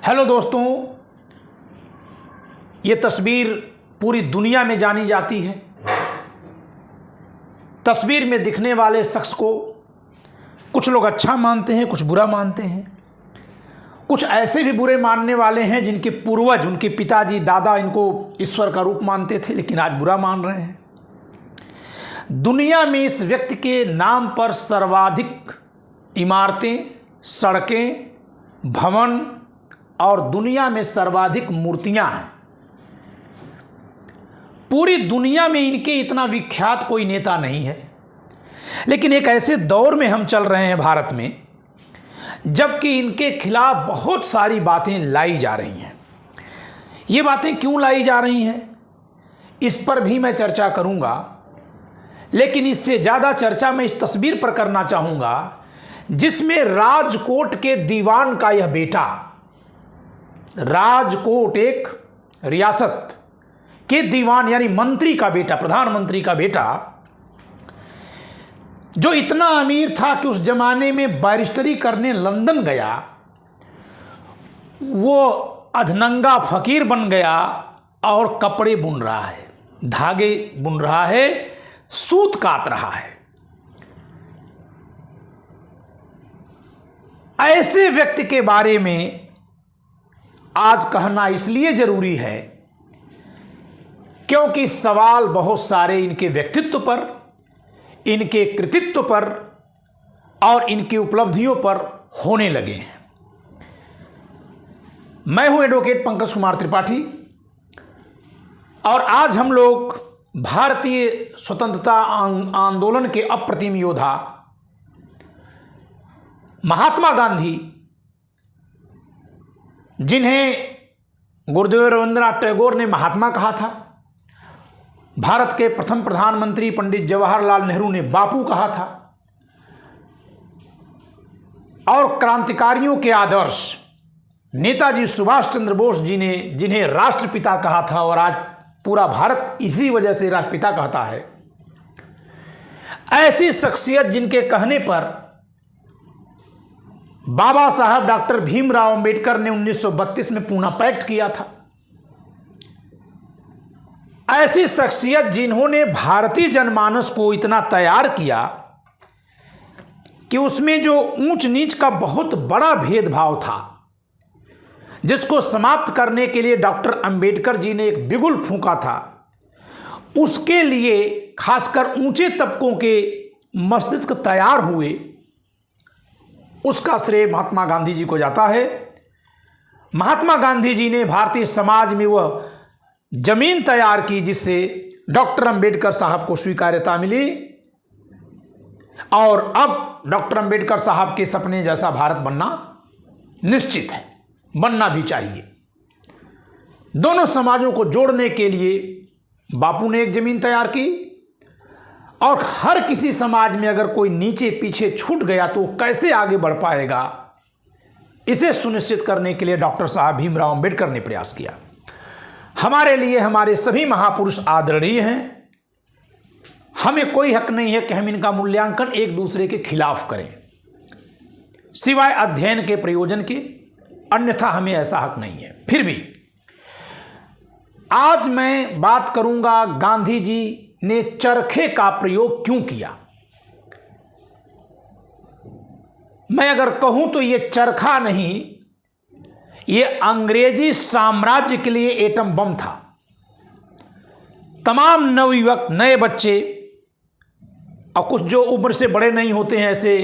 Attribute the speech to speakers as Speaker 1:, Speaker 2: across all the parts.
Speaker 1: Hello दोस्तों, ये तस्वीर पूरी दुनिया में जानी जाती है। तस्वीर में दिखने वाले शख्स को कुछ लोग अच्छा मानते हैं, कुछ बुरा मानते हैं। कुछ ऐसे भी बुरे मानने वाले हैं जिनके पूर्वज, उनके पिताजी, दादा इनको ईश्वर का रूप मानते थे, लेकिन आज बुरा मान रहे हैं। दुनिया में इस व्यक्ति के नाम पर सर्वाधिक इमारतें, सड़कें, भवन और दुनिया में सर्वाधिक मूर्तियां हैं। पूरी दुनिया में इनके इतना विख्यात कोई नेता नहीं है। लेकिन एक ऐसे दौर में हम चल रहे हैं भारत में, जबकि इनके खिलाफ बहुत सारी बातें लाई जा रही हैं। ये बातें क्यों लाई जा रही हैं, इस पर भी मैं चर्चा करूंगा। लेकिन इससे ज़्यादा चर्चा मैं इस तस्वीर पर करना चाहूँगा जिसमें राजकोट के दीवान का यह बेटा, राजकोट एक रियासत के दीवान यानी मंत्री का बेटा, प्रधानमंत्री का बेटा, जो इतना अमीर था कि उस जमाने में बैरिस्टरी करने लंदन गया, वो अधनंगा फकीर बन गया और कपड़े बुन रहा है, धागे बुन रहा है, सूत काट रहा है। ऐसे व्यक्ति के बारे में आज कहना इसलिए जरूरी है क्योंकि सवाल बहुत सारे इनके व्यक्तित्व पर, इनके कृतित्व पर और इनकी उपलब्धियों पर होने लगे हैं। मैं हूं एडवोकेट पंकज कुमार त्रिपाठी और आज हम लोग भारतीय स्वतंत्रता आंदोलन के अप्रतिम योद्धा महात्मा गांधी, जिन्हें गुरुदेव रविंद्रनाथ टैगोर ने महात्मा कहा था, भारत के प्रथम प्रधानमंत्री पंडित जवाहरलाल नेहरू ने बापू कहा था, और क्रांतिकारियों के आदर्श नेताजी सुभाष चंद्र बोस जी ने जिन्हें राष्ट्रपिता कहा था और आज पूरा भारत इसी वजह से राष्ट्रपिता कहता है, ऐसी शख्सियत जिनके कहने पर बाबा साहब डॉक्टर भीमराव अंबेडकर ने 1932 में पूना पैक्ट किया था, ऐसी शख्सियत जिन्होंने भारतीय जनमानस को इतना तैयार किया कि उसमें जो ऊंच नीच का बहुत बड़ा भेदभाव था, जिसको समाप्त करने के लिए डॉक्टर अंबेडकर जी ने एक बिगुल फूंका था, उसके लिए खासकर ऊंचे तबकों के मस्तिष्क तैयार हुए, उसका श्रेय महात्मा गांधी जी को जाता है। महात्मा गांधी जी ने भारतीय समाज में वह जमीन तैयार की जिससे डॉक्टर अंबेडकर साहब को स्वीकार्यता मिली, और अब डॉक्टर अंबेडकर साहब के सपने जैसा भारत बनना निश्चित है, बनना भी चाहिए। दोनों समाजों को जोड़ने के लिए बापू ने एक जमीन तैयार की, और हर किसी समाज में अगर कोई नीचे पीछे छूट गया तो कैसे आगे बढ़ पाएगा, इसे सुनिश्चित करने के लिए डॉक्टर साहब भीमराव अंबेडकर ने प्रयास किया। हमारे लिए हमारे सभी महापुरुष आदरणीय हैं। हमें कोई हक नहीं है कि हम इनका मूल्यांकन एक दूसरे के खिलाफ करें, सिवाय अध्ययन के प्रयोजन के, अन्यथा हमें ऐसा हक नहीं है। फिर भी आज मैं बात करूंगा गांधी जी ने चरखे का प्रयोग क्यों किया। मैं अगर कहूं तो यह चरखा नहीं, यह अंग्रेजी साम्राज्य के लिए एटम बम था। तमाम नवयुवक, नए बच्चे और कुछ जो उम्र से बड़े नहीं होते हैं, ऐसे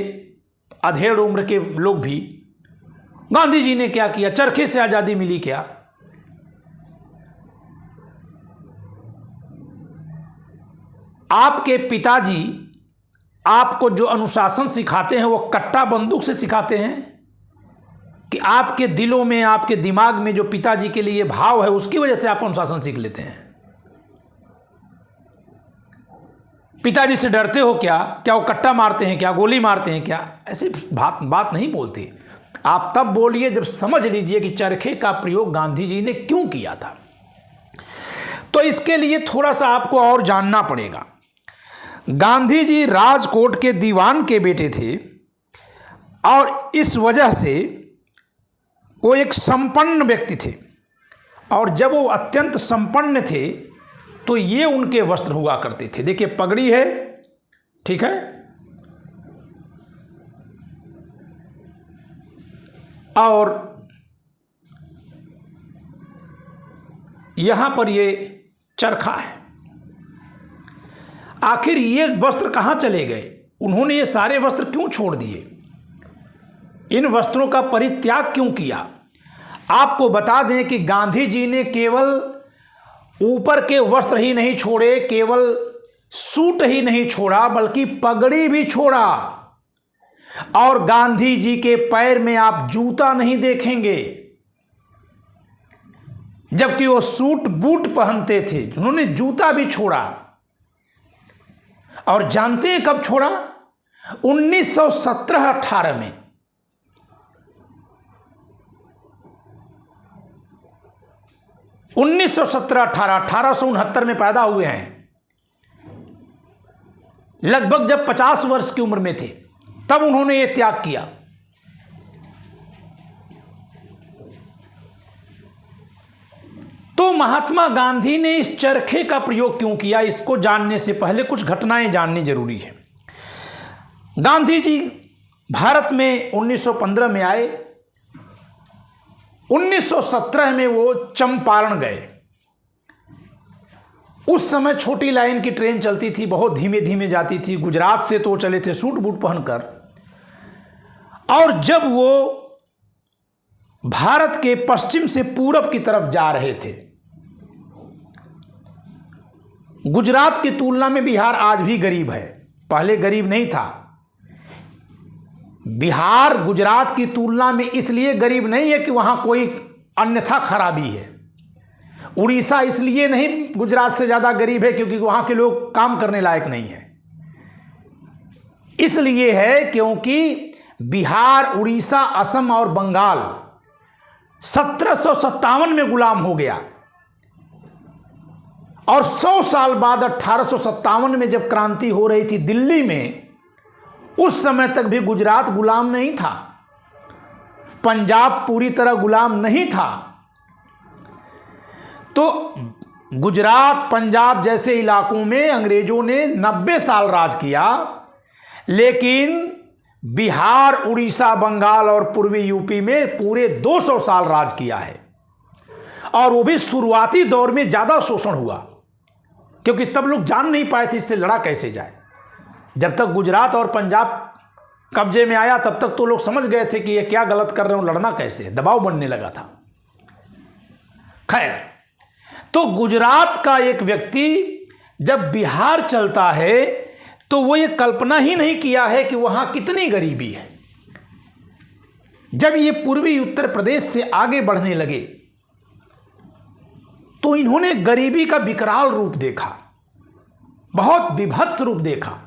Speaker 1: अधेड़ उम्र के लोग भी, गांधी जी ने क्या किया, चरखे से आजादी मिली क्या। आपके पिताजी आपको जो अनुशासन सिखाते हैं वो कट्टा बंदूक से सिखाते हैं कि आपके दिलों में, आपके दिमाग में जो पिताजी के लिए भाव है उसकी वजह से आप अनुशासन सीख लेते हैं। पिताजी से डरते हो क्या? क्या वो कट्टा मारते हैं क्या, गोली मारते हैं क्या? ऐसी बात नहीं बोलते। आप तब बोलिए जब समझ लीजिए कि चरखे का प्रयोग गांधी जी ने क्यों किया था। तो इसके लिए थोड़ा सा आपको और जानना पड़ेगा। गांधी जी राजकोट के दीवान के बेटे थे और इस वजह से वो एक संपन्न व्यक्ति थे, और जब वो अत्यंत संपन्न थे तो ये उनके वस्त्र हुआ करते थे। देखिए पगड़ी है, ठीक है, और यहां पर ये चरखा है। आखिर ये वस्त्र कहां चले गए? उन्होंने ये सारे वस्त्र क्यों छोड़ दिए? इन वस्त्रों का परित्याग क्यों किया? आपको बता दें कि गांधी जी ने केवल ऊपर के वस्त्र ही नहीं छोड़े, केवल सूट ही नहीं छोड़ा, बल्कि पगड़ी भी छोड़ा। और गांधी जी के पैर में आप जूता नहीं देखेंगे, जबकि वो सूट बूट पहनते थे। उन्होंने जूता भी छोड़ा। और जानते हैं कब छोड़ा? 1917-18 में। 1869 में पैदा हुए हैं। लगभग जब 50 वर्ष की उम्र में थे तब उन्होंने ये त्याग किया। तो महात्मा गांधी ने इस चरखे का प्रयोग क्यों किया, इसको जानने से पहले कुछ घटनाएं जाननी जरूरी है। गांधी जी भारत में 1915 में आए। 1917 में वो चंपारण गए। उस समय छोटी लाइन की ट्रेन चलती थी, बहुत धीमे धीमे जाती थी। गुजरात से तो चले थे सूट बूट पहनकर। और जब वो भारत के पश्चिम से पूरब की तरफ जा रहे थे, गुजरात की तुलना में बिहार आज भी गरीब है, पहले गरीब नहीं था। बिहार गुजरात की तुलना में इसलिए गरीब नहीं है कि वहां कोई अन्यथा खराबी है। उड़ीसा इसलिए नहीं गुजरात से ज्यादा गरीब है क्योंकि वहां के लोग काम करने लायक नहीं है। इसलिए है क्योंकि बिहार, उड़ीसा, असम और बंगाल 1757 में गुलाम हो गया। और 100 साल बाद 1857 में जब क्रांति हो रही थी दिल्ली में, उस समय तक भी गुजरात गुलाम नहीं था, पंजाब पूरी तरह गुलाम नहीं था। तो गुजरात, पंजाब जैसे इलाकों में अंग्रेजों ने 90 साल राज किया, लेकिन बिहार, उड़ीसा, बंगाल और पूर्वी यूपी में पूरे 200 साल राज किया है। और वो भी शुरुआती दौर में ज्यादा शोषण हुआ, क्योंकि तब लोग जान नहीं पाए थे इससे लड़ा कैसे जाए। जब तक गुजरात और पंजाब कब्जे में आया तब तक तो लोग समझ गए थे कि ये क्या गलत कर रहे हो, लड़ना कैसे, दबाव बनने लगा था। खैर, तो गुजरात का एक व्यक्ति जब बिहार चलता है तो वो ये कल्पना ही नहीं किया है कि वहां कितनी गरीबी है। जब ये पूर्वी उत्तर प्रदेश से आगे बढ़ने लगे तो इन्होंने गरीबी का विकराल रूप देखा, बहुत विभत्स रूप देखा।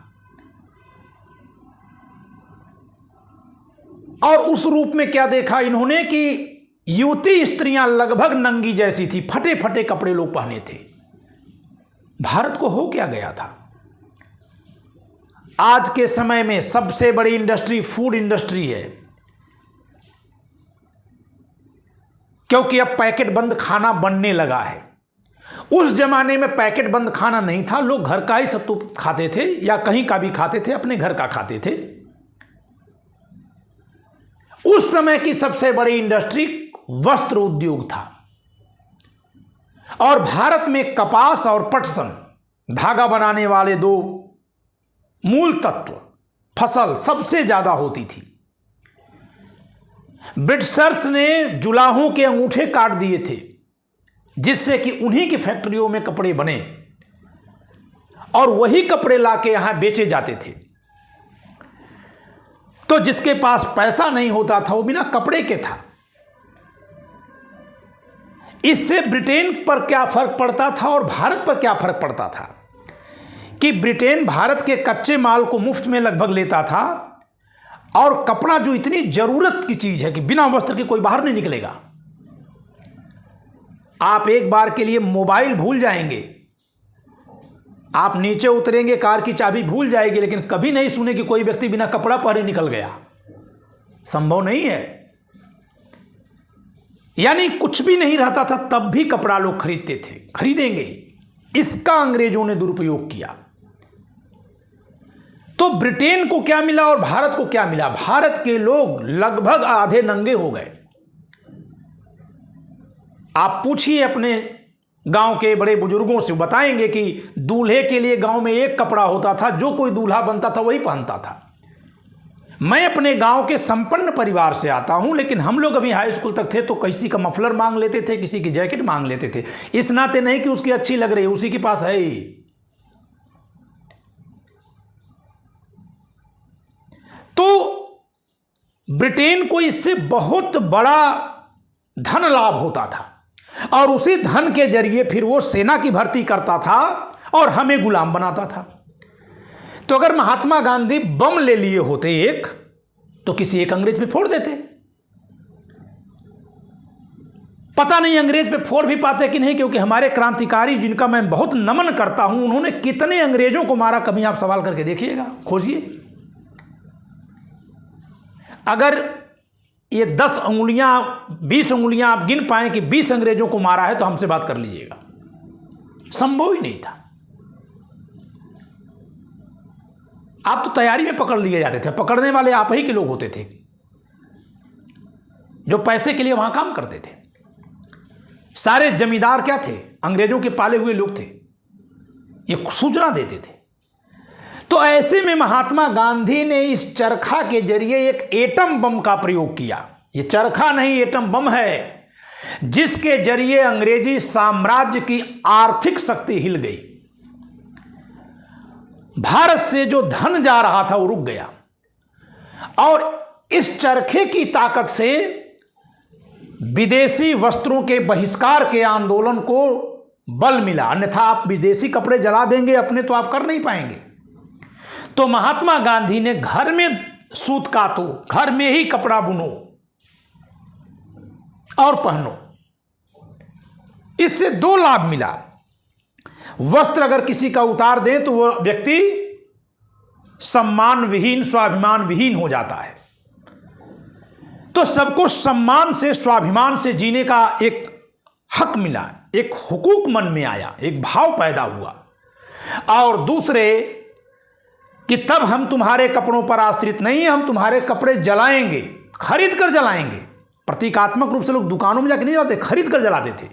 Speaker 1: और उस रूप में क्या देखा इन्होंने कि युवती स्त्रियां लगभग नंगी जैसी थी, फटे फटे कपड़े लोग पहने थे। भारत को हो क्या गया था? आज के समय में सबसे बड़ी इंडस्ट्री फूड इंडस्ट्री है, क्योंकि अब पैकेट बंद खाना बनने लगा है। उस जमाने में पैकेट बंद खाना नहीं था, लोग घर का ही सत्तू खाते थे या कहीं का भी खाते थे, अपने घर का खाते थे। उस समय की सबसे बड़ी इंडस्ट्री वस्त्र उद्योग था। और भारत में कपास और पटसन, धागा बनाने वाले दो मूल तत्व फसल सबसे ज्यादा होती थी। ब्रिटिशर्स ने जुलाहों के अंगूठे काट दिए थे, जिससे कि उन्हीं की फैक्ट्रियों में कपड़े बने और वही कपड़े लाके यहां बेचे जाते थे। तो जिसके पास पैसा नहीं होता था वो बिना कपड़े के था। इससे ब्रिटेन पर क्या फर्क पड़ता था और भारत पर क्या फर्क पड़ता था कि ब्रिटेन भारत के कच्चे माल को मुफ्त में लगभग लेता था, और कपड़ा जो इतनी जरूरत की चीज है कि बिना वस्त्र के कोई बाहर नहीं निकलेगा। आप एक बार के लिए मोबाइल भूल जाएंगे, आप नीचे उतरेंगे कार की चाबी भूल जाएगी, लेकिन कभी नहीं सुने कि कोई व्यक्ति बिना कपड़ा पहने निकल गया। संभव नहीं है। यानी कुछ भी नहीं रहता था तब भी कपड़ा लोग खरीदते थे, खरीदेंगे। इसका अंग्रेजों ने दुरुपयोग किया। तो ब्रिटेन को क्या मिला और भारत को क्या मिला? भारत के लोग लगभग आधे नंगे हो गए। आप पूछिए अपने गांव के बड़े बुजुर्गों से, बताएंगे कि दूल्हे के लिए गांव में एक कपड़ा होता था, जो कोई दूल्हा बनता था वही पहनता था। मैं अपने गांव के संपन्न परिवार से आता हूं, लेकिन हम लोग अभी हाई स्कूल तक थे तो किसी का मफलर मांग लेते थे, किसी की जैकेट मांग लेते थे, इस नाते नहीं कि उसकी अच्छी लग रही है, उसी के पास है ही। तो ब्रिटेन को इससे बहुत बड़ा धन लाभ होता था और उसी धन के जरिए फिर वो सेना की भर्ती करता था और हमें गुलाम बनाता था। तो अगर महात्मा गांधी बम ले लिए होते एक, तो किसी एक अंग्रेज पे फोड़ देते। पता नहीं अंग्रेज पे फोड़ भी पाते कि नहीं, क्योंकि हमारे क्रांतिकारी जिनका मैं बहुत नमन करता हूं, उन्होंने कितने अंग्रेजों को मारा, कभी आप सवाल करके देखिएगा, खोजिए। अगर ये 10 उंगलियां 20 उंगलियां आप गिन पाए कि 20 अंग्रेजों को मारा है, तो हमसे बात कर लीजिएगा। संभव ही नहीं था। आप तो तैयारी में पकड़ लिए जाते थे, पकड़ने वाले आप ही के लोग होते थे जो पैसे के लिए वहां काम करते थे। सारे जमींदार क्या थे? अंग्रेजों के पाले हुए लोग थे, ये सूचना देते थे। तो ऐसे में महात्मा गांधी ने इस चरखा के जरिए एक एटम बम का प्रयोग किया। ये चरखा नहीं, एटम बम है, जिसके जरिए अंग्रेजी साम्राज्य की आर्थिक शक्ति हिल गई। भारत से जो धन जा रहा था वो रुक गया और इस चरखे की ताकत से विदेशी वस्त्रों के बहिष्कार के आंदोलन को बल मिला। अन्यथा आप विदेशी कपड़े जला देंगे अपने, तो आप कर नहीं पाएंगे। तो महात्मा गांधी ने घर में सूत कातो, घर में ही कपड़ा बुनो और पहनो। इससे 2 लाभ मिला। वस्त्र अगर किसी का उतार दें तो वह व्यक्ति सम्मान विहीन, स्वाभिमान विहीन हो जाता है। तो सबको सम्मान से, स्वाभिमान से जीने का एक हक मिला, एक हुकूक मन में आया, एक भाव पैदा हुआ। और दूसरे कि तब हम तुम्हारे कपड़ों पर आश्रित नहीं, हम तुम्हारे कपड़े जलाएंगे, खरीद कर जलाएंगे। प्रतीकात्मक रूप से लोग दुकानों में जाकर नहीं जलाते, खरीद कर जलाते थे।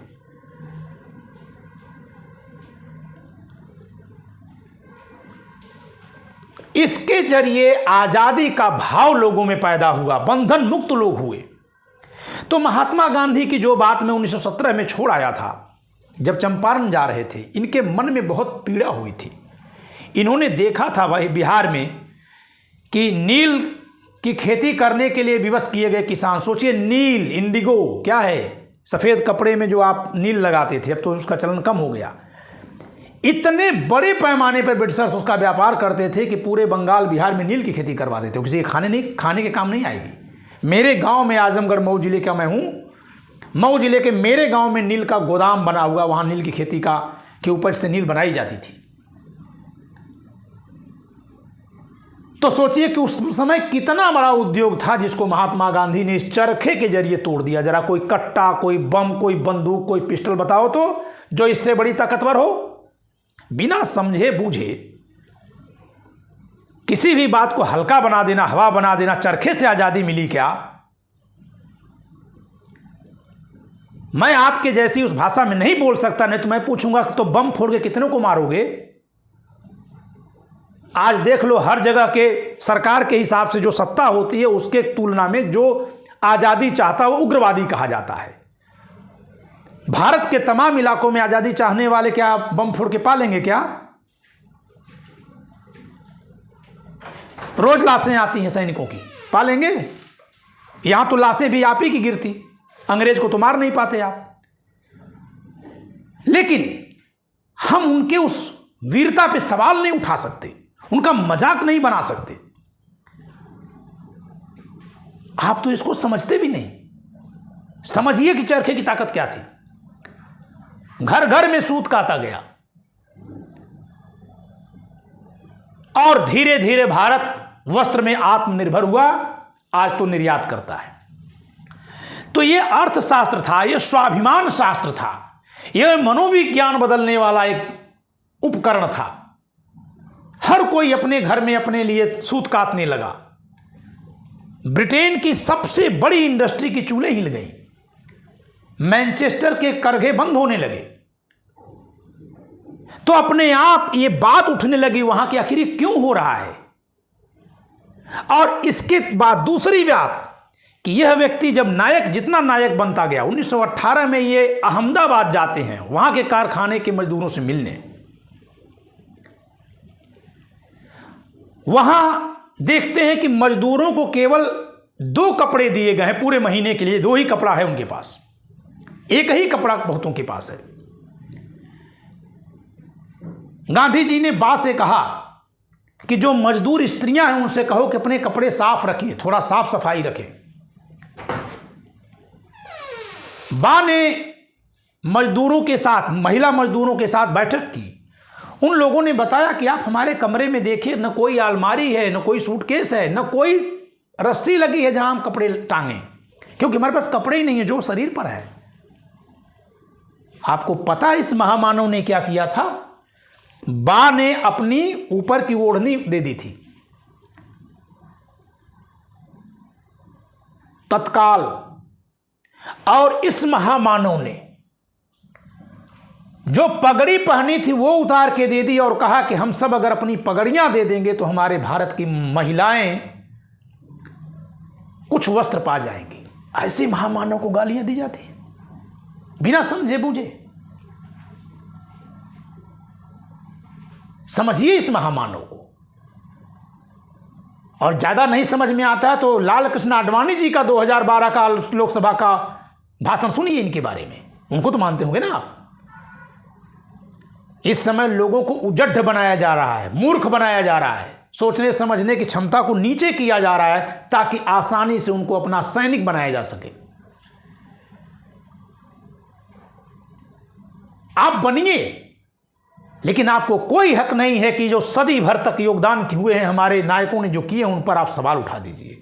Speaker 1: इसके जरिए आजादी का भाव लोगों में पैदा हुआ, बंधन मुक्त लोग हुए। तो महात्मा गांधी की जो बात मैं 1917 में छोड़ आया था, जब चंपारण जा रहे थे, इनके मन में बहुत पीड़ा हुई थी। इन्होंने देखा था भाई बिहार में कि नील की खेती करने के लिए विवश किए गए किसान, सोचिए नील, इंडिगो क्या है, सफ़ेद कपड़े में जो आप नील लगाते थे, अब तो उसका चलन कम हो गया। इतने बड़े पैमाने पर ब्रिटिशर्स उसका व्यापार करते थे कि पूरे बंगाल बिहार में नील की खेती करवाते थे। किसी के खाने के काम नहीं आएगी। मेरे गांव में, आजमगढ़ मऊ जिले का मैं हूं, मऊ जिले के मेरे गांव में नील का गोदाम बना हुआ, वहां नील की खेती के उपज से नील बनाई जाती थी। तो सोचिए कि उस समय कितना बड़ा उद्योग था जिसको महात्मा गांधी ने इस चरखे के जरिए तोड़ दिया। जरा कोई कट्टा, कोई बम, कोई बंदूक, कोई पिस्टल बताओ तो जो इससे बड़ी ताकतवर हो। बिना समझे बूझे किसी भी बात को हल्का बना देना, हवा बना देना। चरखे से आजादी मिली क्या? मैं आपके जैसी उस भाषा में नहीं बोल सकता, नहीं तो मैं पूछूंगा तो बम फोड़ के कितनों को मारोगे? आज देख लो, हर जगह के सरकार के हिसाब से जो सत्ता होती है उसके तुलना में जो आजादी चाहता है वो उग्रवादी कहा जाता है। भारत के तमाम इलाकों में आजादी चाहने वाले क्या बम फोड़ के पालेंगे क्या? रोज लाशें आती हैं सैनिकों की, पालेंगे? यहां तो लाशें भी आप ही की गिरती, अंग्रेज को तो मार नहीं पाते आप। लेकिन हम उनके उस वीरता पे सवाल नहीं उठा सकते, उनका मजाक नहीं बना सकते। आप तो इसको समझते भी नहीं। समझिए कि चरखे की ताकत क्या थी। घर घर में सूत काता गया और धीरे धीरे भारत वस्त्र में आत्मनिर्भर हुआ। आज तो निर्यात करता है। तो ये अर्थशास्त्र था, ये स्वाभिमान शास्त्र था, यह मनोविज्ञान बदलने वाला एक उपकरण था। हर कोई अपने घर में अपने लिए सूत काटने लगा। ब्रिटेन की सबसे बड़ी इंडस्ट्री की चूल्हे हिल गई, मैनचेस्टर के करघे बंद होने लगे। तो अपने आप ये बात उठने लगी वहां कि आखिर ये क्यों हो रहा है। और इसके बाद दूसरी बात कि यह व्यक्ति जब नायक, जितना नायक बनता गया, 1918 में ये अहमदाबाद जाते हैं वहां के कारखाने के मजदूरों से मिलने। वहां देखते हैं कि मजदूरों को केवल 2 कपड़े दिए गए हैं पूरे महीने के लिए। 2 ही कपड़ा है उनके पास, एक ही कपड़ा बहुतों के पास है। गांधी जी ने बा से कहा कि जो मजदूर स्त्रियां हैं उनसे कहो कि अपने कपड़े साफ रखिए, थोड़ा साफ सफाई रखें। बा ने मजदूरों के साथ, महिला मजदूरों के साथ बैठक की। उन लोगों ने बताया कि आप हमारे कमरे में देखिए, न कोई अलमारी है, न कोई सूटकेस है, न कोई रस्सी लगी है जहां हम कपड़े टांगें, क्योंकि हमारे पास कपड़े ही नहीं है जो शरीर पर है। आपको पता है इस महामानव ने क्या किया था? बा ने अपनी ऊपर की ओढ़नी दे दी थी तत्काल, और इस महामानव ने जो पगड़ी पहनी थी वो उतार के दे दी और कहा कि हम सब अगर अपनी पगड़ियां दे देंगे तो हमारे भारत की महिलाएं कुछ वस्त्र पा जाएंगी। ऐसे महामानव को गालियां दी जाती हैं बिना समझे बूझे। समझिए इस महामानव को। और ज्यादा नहीं समझ में आता है तो लाल कृष्ण आडवाणी जी का 2012 का लोकसभा का भाषण सुनिए इनके बारे में। उनको तो मानते होंगे ना आप। इस समय लोगों को उजड्ड बनाया जा रहा है, मूर्ख बनाया जा रहा है, सोचने समझने की क्षमता को नीचे किया जा रहा है ताकि आसानी से उनको अपना सैनिक बनाया जा सके। आप बनिए, लेकिन आपको कोई हक नहीं है कि जो सदी भर तक योगदान हुए हैं हमारे नायकों ने जो किए उन पर आप सवाल उठा दीजिए।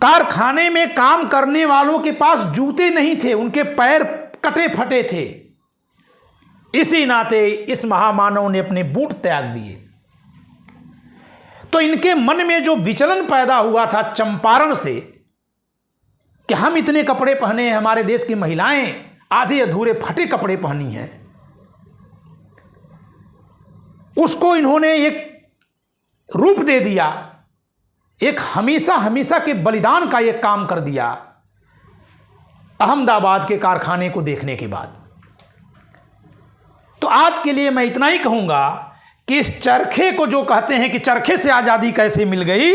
Speaker 1: कारखाने में काम करने वालों के पास जूते नहीं थे, उनके पैर कटे फटे थे। इसी नाते इस महामानव ने अपने बूट त्याग दिए। तो इनके मन में जो विचलन पैदा हुआ था चंपारण से कि हम इतने कपड़े पहने हैं, हमारे देश की महिलाएं आधे अधूरे फटे कपड़े पहनी हैं, उसको इन्होंने एक रूप दे दिया, एक हमेशा हमेशा के बलिदान का एक काम कर दिया अहमदाबाद के कारखाने को देखने के बाद। तो आज के लिए मैं इतना ही कहूंगा कि इस चरखे को जो कहते हैं कि चरखे से आजादी कैसे मिल गई,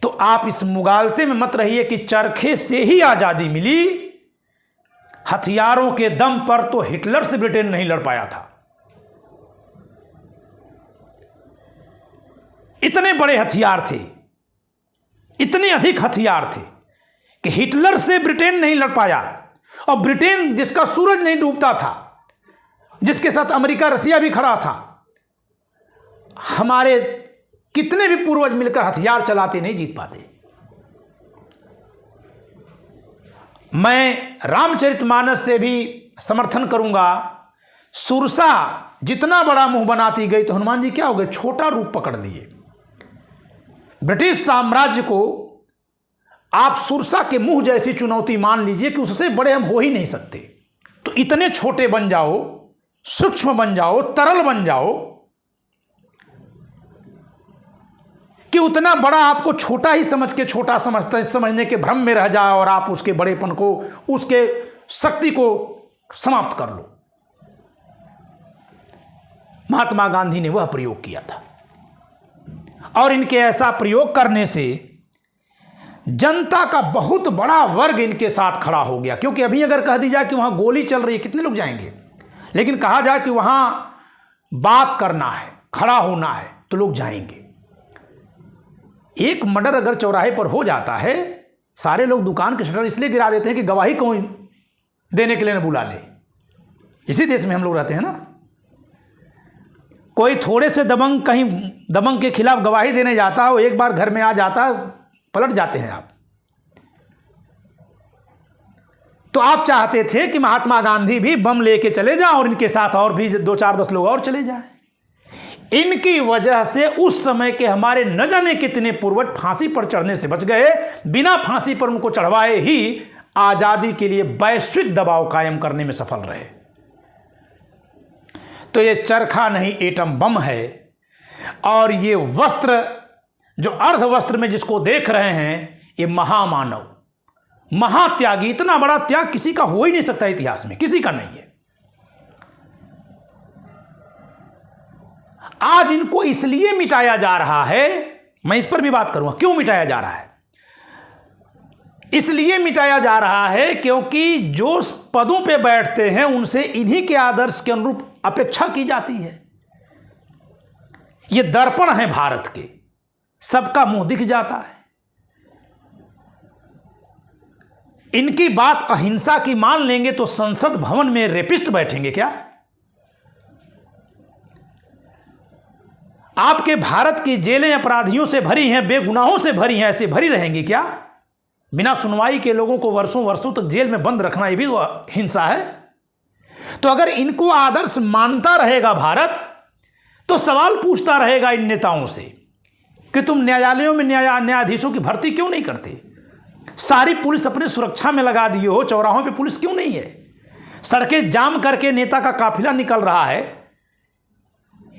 Speaker 1: तो आप इस मुगालते में मत रहिए कि चरखे से ही आजादी मिली। हथियारों के दम पर तो हिटलर से ब्रिटेन नहीं लड़ पाया था। इतने बड़े हथियार थे, इतने अधिक हथियार थे कि हिटलर से ब्रिटेन नहीं लड़ पाया। और ब्रिटेन जिसका सूरज नहीं डूबता था, जिसके साथ अमेरिका रसिया भी खड़ा था, हमारे कितने भी पूर्वज मिलकर हथियार चलाते नहीं जीत पाते। मैं रामचरितमानस से भी समर्थन करूंगा। सुरसा जितना बड़ा मुंह बनाती गई तो हनुमान जी क्या हो गए, छोटा रूप पकड़ लिए। ब्रिटिश साम्राज्य को आप सुरसा के मुंह जैसी चुनौती मान लीजिए कि उससे बड़े हम हो ही नहीं सकते। तो इतने छोटे बन जाओ, सूक्ष्म बन जाओ, तरल बन जाओ कि उतना बड़ा आपको छोटा ही समझ के छोटा समझने के भ्रम में रह जाए और आप उसके बड़ेपन को, उसके शक्ति को समाप्त कर लो। महात्मा गांधी ने वह प्रयोग किया था और इनके ऐसा प्रयोग करने से जनता का बहुत बड़ा वर्ग इनके साथ खड़ा हो गया। क्योंकि अभी अगर कह दी जाए कि वहां गोली चल रही है, कितने लोग जाएंगे? लेकिन कहा जाए कि वहां बात करना है, खड़ा होना है, तो लोग जाएंगे। एक मर्डर अगर चौराहे पर हो जाता है, सारे लोग दुकान के शटर इसलिए गिरा देते हैं कि गवाही कौन देने के लिए न बुला ले। इसी देश में हम लोग रहते हैं ना। कोई थोड़े से दबंग कहीं दबंग के खिलाफ गवाही देने जाता है, वो एक बार घर में आ जाता है, पलट जाते हैं आप। तो आप चाहते थे कि महात्मा गांधी भी बम लेके चले जाएं और इनके साथ और भी 2-4-10 लोग और चले जाएं। इनकी वजह से उस समय के हमारे न जाने कितने पूर्वज फांसी पर चढ़ने से बच गए। बिना फांसी पर उनको चढ़वाए ही आजादी के लिए वैश्विक दबाव कायम करने में सफल रहे। तो ये चरखा नहीं एटम बम है। और ये वस्त्र जो अर्ध वस्त्र में जिसको देख रहे हैं, ये महामानव, महात्यागी, इतना बड़ा त्याग किसी का हो ही नहीं सकता इतिहास में, किसी का नहीं है। आज इनको इसलिए मिटाया जा रहा है, मैं इस पर भी बात करूंगा क्यों मिटाया जा रहा है। इसलिए मिटाया जा रहा है क्योंकि जो पदों पे बैठते हैं उनसे इन्हीं के आदर्श के अनुरूप अपेक्षा की जाती है। ये दर्पण है भारत के, सबका मुंह दिख जाता है। इनकी बात अहिंसा की मान लेंगे तो संसद भवन में रेपिस्ट बैठेंगे क्या? आपके भारत की जेलें अपराधियों से भरी हैं, बेगुनाहों से भरी हैं, ऐसे भरी रहेंगी क्या? बिना सुनवाई के लोगों को वर्षों वर्षों तक जेल में बंद रखना, ये भी हिंसा है। तो अगर इनको आदर्श मानता रहेगा भारत, तो सवाल पूछता रहेगा इन नेताओं से कि तुम न्यायालयों में न्यायाधीशों की भर्ती क्यों नहीं करते? सारी पुलिस अपने सुरक्षा में लगा दिए हो, चौराहों पे पुलिस क्यों नहीं है? सड़कें जाम करके नेता का काफिला निकल रहा है,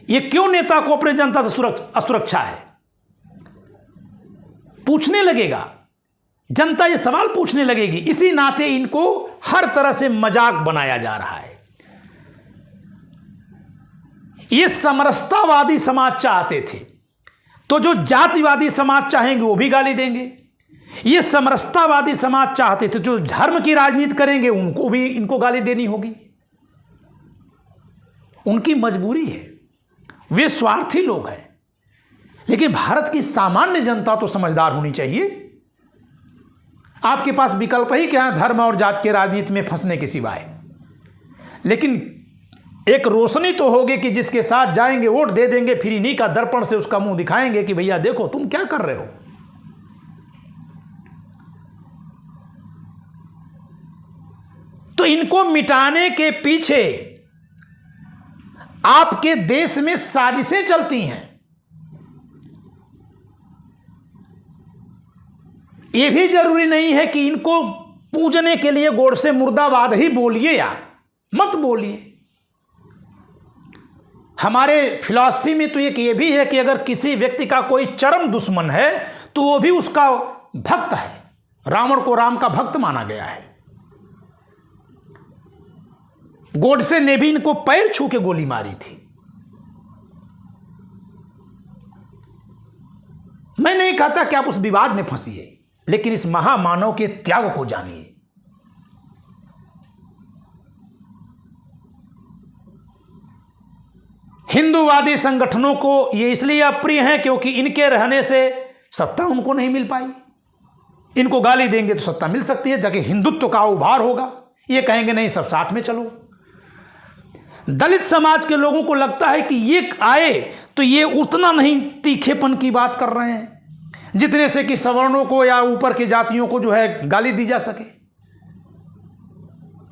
Speaker 1: ये क्यों नेता को अपने जनता से असुरक्षा है? पूछने लगेगा जनता, ये सवाल पूछने लगेगी। इसी नाते इनको हर तरह से मजाक बनाया जा रहा है। ये समरसतावादी समाज चाहते थे, तो जो जातिवादी समाज चाहेंगे वो भी गाली देंगे। ये समरसतावादी समाज चाहते थे, जो धर्म की राजनीति करेंगे उनको भी इनको गाली देनी होगी। उनकी मजबूरी है, वे स्वार्थी लोग हैं। लेकिन भारत की सामान्य जनता तो समझदार होनी चाहिए। आपके पास विकल्प ही क्या है धर्म और जात के राजनीति में फंसने के सिवाय? लेकिन एक रोशनी तो होगी कि जिसके साथ जाएंगे वोट दे देंगे, फिर इन्हीं का दर्पण से उसका मुंह दिखाएंगे कि भैया देखो तुम क्या कर रहे हो। तो इनको मिटाने के पीछे आपके देश में साजिशें चलती हैं। यह भी जरूरी नहीं है कि इनको पूजने के लिए गोडसे मुर्दाबाद ही बोलिए या मत बोलिए। हमारे फिलॉसफी में तो एक ये भी है कि अगर किसी व्यक्ति का कोई चरम दुश्मन है तो वो भी उसका भक्त है। रावण को राम का भक्त माना गया है। गोडसे ने भी इनको पैर छू के गोली मारी थी। मैं नहीं कहता कि आप उस विवाद में फंसिए, लेकिन इस महामानव के त्याग को जानिए। हिंदूवादी संगठनों को ये इसलिए अप्रिय हैं क्योंकि इनके रहने से सत्ता उनको नहीं मिल पाई। इनको गाली देंगे तो सत्ता मिल सकती है, जाके हिंदुत्व का उभार होगा। ये कहेंगे नहीं सब साथ में चलो। दलित समाज के लोगों को लगता है कि ये आए तो ये उतना नहीं तीखेपन की बात कर रहे हैं जितने से कि सवर्णों को या ऊपर की जातियों को जो है गाली दी जा सके।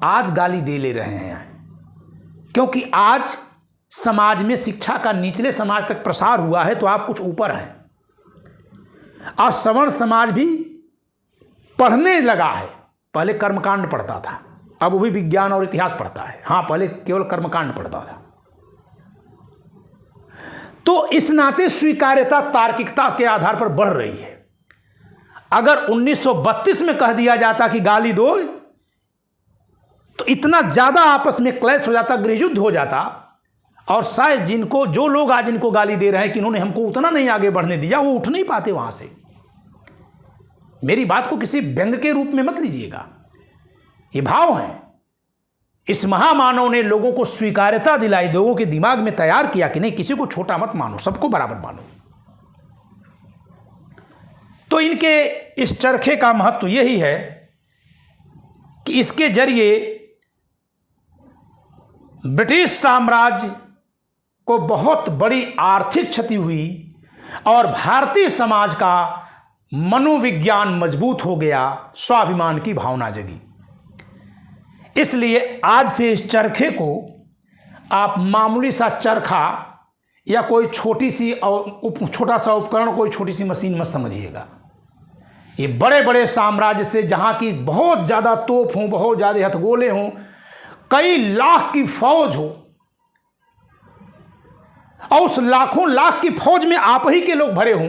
Speaker 1: आज गाली दे ले रहे हैं क्योंकि आज समाज में शिक्षा का निचले समाज तक प्रसार हुआ है, तो आप कुछ ऊपर हैं। और सवर्ण समाज भी पढ़ने लगा है। पहले कर्मकांड पढ़ता था, अब वो भी विज्ञान और इतिहास पढ़ता है। हाँ, पहले केवल कर्मकांड पढ़ता था। तो इस नाते स्वीकार्यता तार्किकता के आधार पर बढ़ रही है। अगर 1932 में कह दिया जाता कि गाली दो तो इतना ज्यादा आपस में क्लैश हो जाता, गृहयुद्ध हो जाता, और शायद जो लोग आज इनको गाली दे रहे हैं कि इन्होंने हमको उतना नहीं आगे बढ़ने दिया, वो उठ नहीं पाते वहां से। मेरी बात को किसी व्यंग के रूप में मत लीजिएगा, ये भाव है। इस महामानव ने लोगों को स्वीकार्यता दिलाई, लोगों के दिमाग में तैयार किया कि नहीं, किसी को छोटा मत मानो, सबको बराबर मानो। तो इनके इस चरखे का महत्व यही है कि इसके जरिए ब्रिटिश साम्राज्य को बहुत बड़ी आर्थिक क्षति हुई और भारतीय समाज का मनोविज्ञान मजबूत हो गया, स्वाभिमान की भावना जगी। इसलिए आज से इस चरखे को आप मामूली सा चरखा या कोई छोटा सा उपकरण, कोई छोटी सी मशीन मत समझिएगा। ये बड़े बड़े साम्राज्य से, जहाँ की बहुत ज़्यादा तोप हों, बहुत ज़्यादा हथगोले हों, कई लाख की फौज हो, और उस लाखों लाख की फौज में आप ही के लोग भरे हों,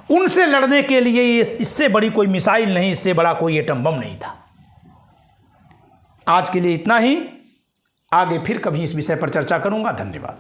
Speaker 1: उनसे लड़ने के लिए इससे बड़ी कोई मिसाइल नहीं, इससे बड़ा कोई एटम बम नहीं था। आज के लिए इतना ही। आगे फिर कभी इस विषय पर चर्चा करूंगा। धन्यवाद।